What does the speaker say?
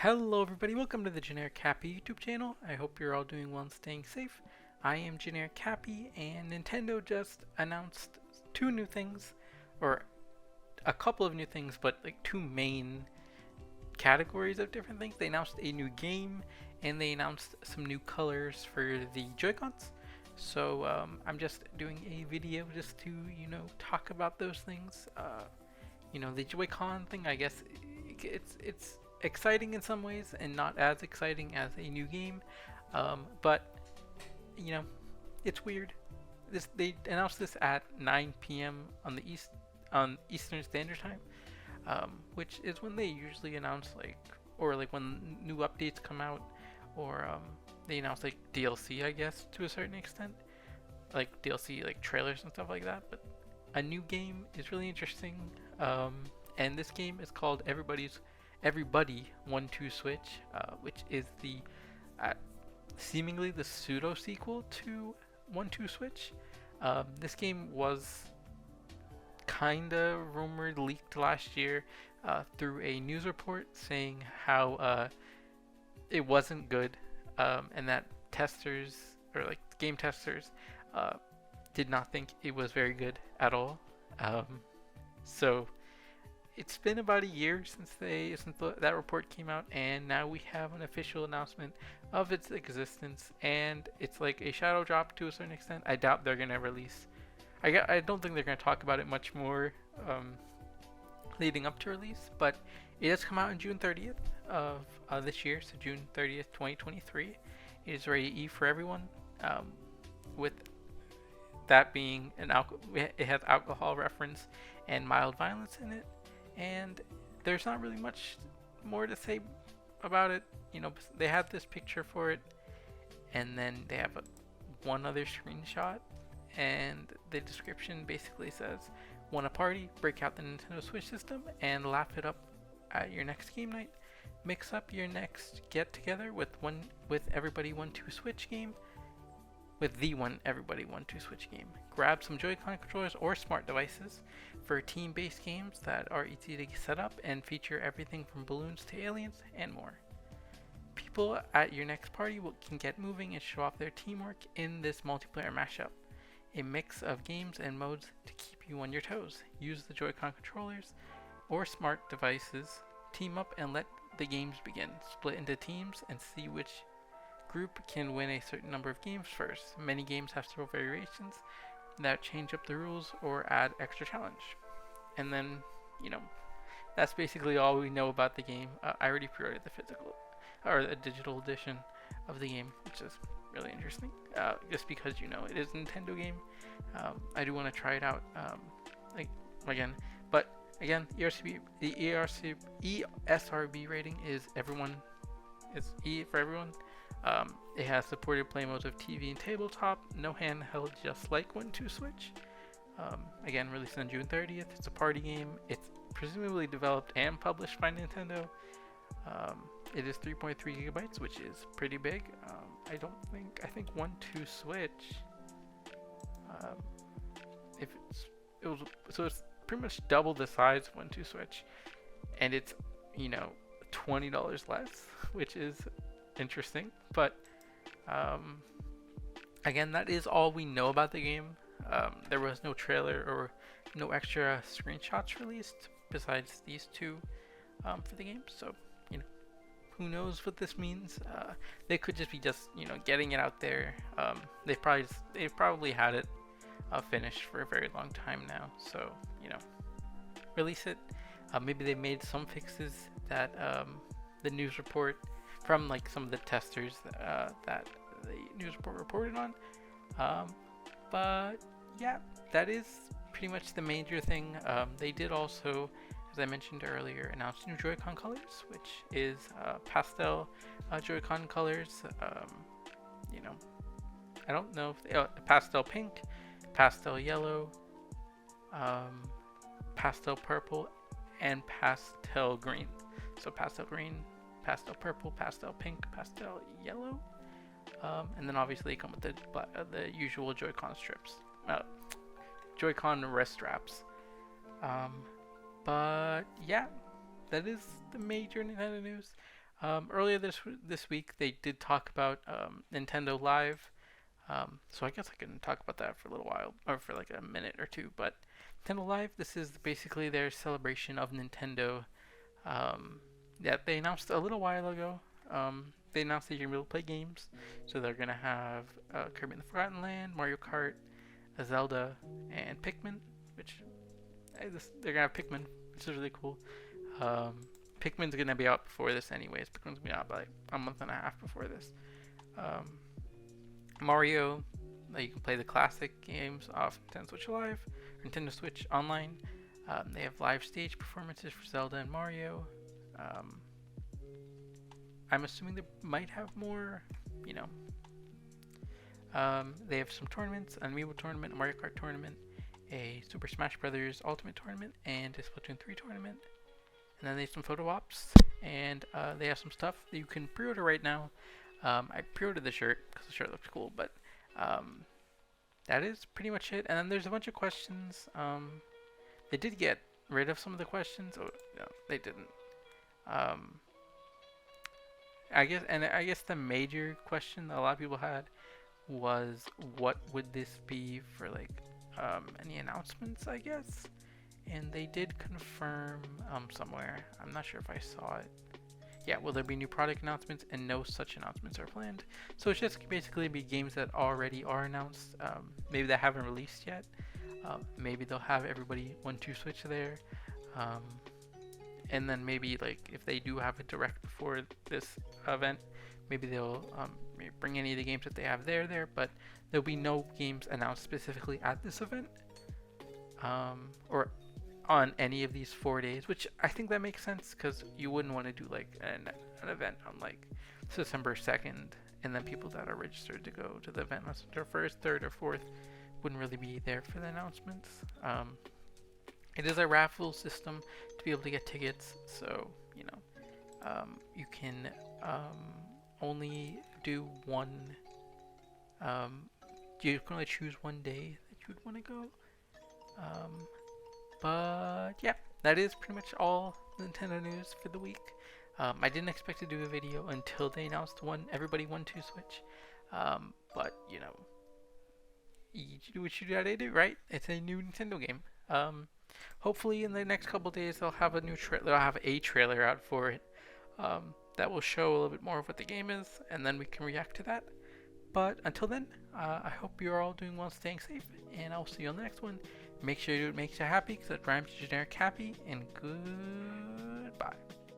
Hello everybody, welcome to the Generic Cappy YouTube channel. I hope you're all doing well and staying safe. I am Generic Cappy, and Nintendo just announced two new things, or a couple of new things, but like two main categories of different things. They announced a new game, and they announced some new colors for the Joy-Cons. So I'm just doing a video just to, talk about those things. The Joy-Con thing, I guess it's exciting in some ways and not as exciting as a new game. But you know, it's weird. They announced this at 9 p.m. on Eastern Standard Time, which is when they usually announce or when new updates come out, or they announce like DLC, I guess, to a certain extent, like DLC like trailers and stuff like that. But a new game is really interesting. And this game is called Everybody 1-2 Switch, which is the uh, seemingly the pseudo sequel to 1-2 Switch. This game was kinda rumored, leaked last year through a news report saying how it wasn't good, and that testers or like game testers uh, did not think it was very good at all. So it's been about a year since that report came out, and now we have an official announcement of its existence, and it's like a shadow drop to a certain extent. I doubt they're gonna release. I don't think they're gonna talk about it much more leading up to release, but it has come out on June 30th of this year, so June 30th, 2023. It is rated E for everyone, with that being it has alcohol reference and mild violence in it. And there's not really much more to say about it. They have this picture for it, and then they have one other screenshot, and the description basically says, "Want a party? Break out the Nintendo Switch system and laugh it up at your next game night. Mix up your next get-together with Everybody 1-2 Switch game." With the Everybody 1-2 Switch game. Grab some Joy-Con controllers or smart devices for team-based games that are easy to set up and feature everything from balloons to aliens and more. People at your next party can get moving and show off their teamwork in this multiplayer mashup. A mix of games and modes to keep you on your toes. Use the Joy-Con controllers or smart devices, team up and let the games begin. Split into teams and see which group can win a certain number of games first. Many games have several variations that change up the rules or add extra challenge. And then, that's basically all we know about the game. I already pre-ordered the physical or the digital edition of the game, which is really interesting. Just because it is a Nintendo game, I do want to try it out. But again, the ESRB rating is everyone. It's E for everyone. It has supported play modes of TV and tabletop, no handheld, just like 1-2 Switch. Again, released on June 30th. It's a party game. It's presumably developed and published by Nintendo. It is 3.3 gigabytes, which is pretty big. I think 1-2 Switch. It's pretty much double the size of 1-2 Switch, and it's $20 less, which is interesting. But again, that is all we know about the game. There was no trailer or no extra screenshots released besides these two for the game. So who knows what this means? They could just be getting it out there. They've probably had it finished for a very long time now. So release it. Maybe they made some fixes that the news report from some of the testers that the news report reported on. But yeah, that is pretty much the major thing. They did also, as I mentioned earlier, announce new Joy-Con colors, which is pastel Joy-Con colors. I don't know if pastel pink, pastel yellow, pastel purple, and pastel green. So pastel green, pastel purple, pastel pink, pastel yellow, and then obviously come with the usual Joy-Con strips, Joy-Con wrist straps. But yeah, that is the major Nintendo news. Earlier this week, they did talk about Nintendo Live. So I guess I can talk about that for a little while, or for like a minute or two. But Nintendo Live, this is basically their celebration of Nintendo. That they announced a little while ago. They announced that you're gonna be able to play games. So they're gonna have Kirby in the Forgotten Land, Mario Kart, a Zelda, and Pikmin, which they're gonna have Pikmin, which is really cool. Pikmin's gonna be out before this anyways. Pikmin's gonna be out by like a month and a half before this. Mario, you can play the classic games off Nintendo Switch Live, or Nintendo Switch Online. They have live stage performances for Zelda and Mario. I'm assuming they might have more, you know. They have some tournaments, an Amiibo tournament, a Mario Kart tournament, a Super Smash Bros. Ultimate tournament, and a Splatoon 3 tournament. And then they have some photo ops, and they have some stuff that you can pre-order right now. I pre-ordered the shirt because the shirt looks cool, but that is pretty much it. And then there's a bunch of questions. They did get rid of some of the questions. Oh, no, they didn't. I guess the major question that a lot of people had was, what would this be for, like, any announcements, I guess? And they did confirm somewhere. I'm not sure if I saw it. Yeah, will there be new product announcements? And no such announcements are planned. So it's just basically be games that already are announced. Maybe that haven't released yet. Maybe they'll have everybody 1-2 switch there. And then maybe, like, if they do have a direct before this event, maybe they'll bring any of the games that they have there. But there'll be no games announced specifically at this event. Or on any of these 4 days, which I think that makes sense, because you wouldn't want to do like an event on like December 2nd, and then people that are registered to go to the event on September 1st, 3rd, or 4th wouldn't really be there for the announcements. It is a raffle system to be able to get tickets, so you know, you can only do one. You can only choose one day that you would want to go. But yeah, that is pretty much all Nintendo news for the week. I didn't expect to do a video until they announced everybody 1-2 switch. But you know, you do what you gotta do, right? It's a new Nintendo game. Hopefully in the next couple days they'll have a trailer out for it. That will show a little bit more of what the game is, and then we can react to that. But until then, I hope you're all doing well, staying safe, and I'll see you on the next one. Make sure it makes you happy, because it rhymes to Generic Happy, and goodbye.